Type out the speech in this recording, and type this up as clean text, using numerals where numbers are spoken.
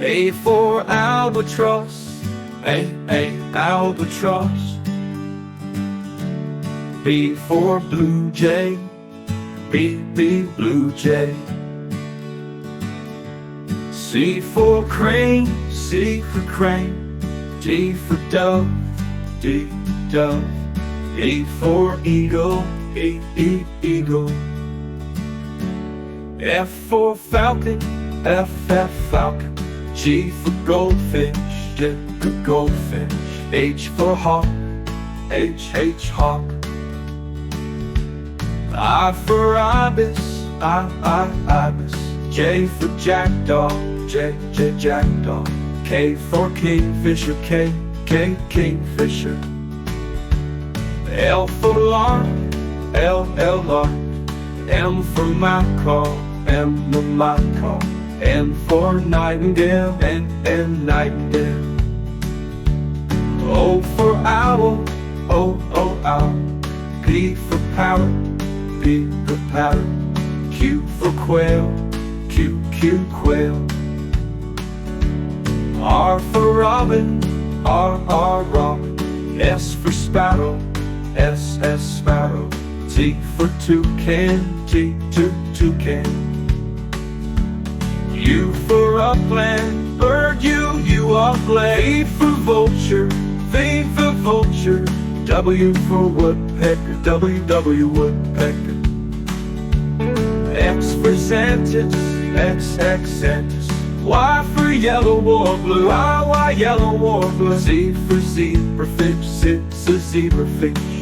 A for albatross, albatross. B for blue jay, blue jay. C for crane, C for crane. D for dove, dove. E for eagle, eagle. F for falcon, falcon. G for goldfish, goldfish. H for hawk, hawk. I for ibis, ibis. J for jackdaw, jackdaw. K for kingfisher, kingfisher. L for lark, lark. M for macaw, macaw. N for nightingale, nightingale. O for owl, owl. P for parrot, for parrot. Q for quail, quail. R for robin, robin. S for sparrow, sparrow. T for toucan, toucan. U for upland, bird, you upland. V for vulture, vulture. W for woodpecker, woodpecker. X for xanthus, xanthus. Y for yellow warbler, yellow warbler. Z for zebrafish, zebrafish.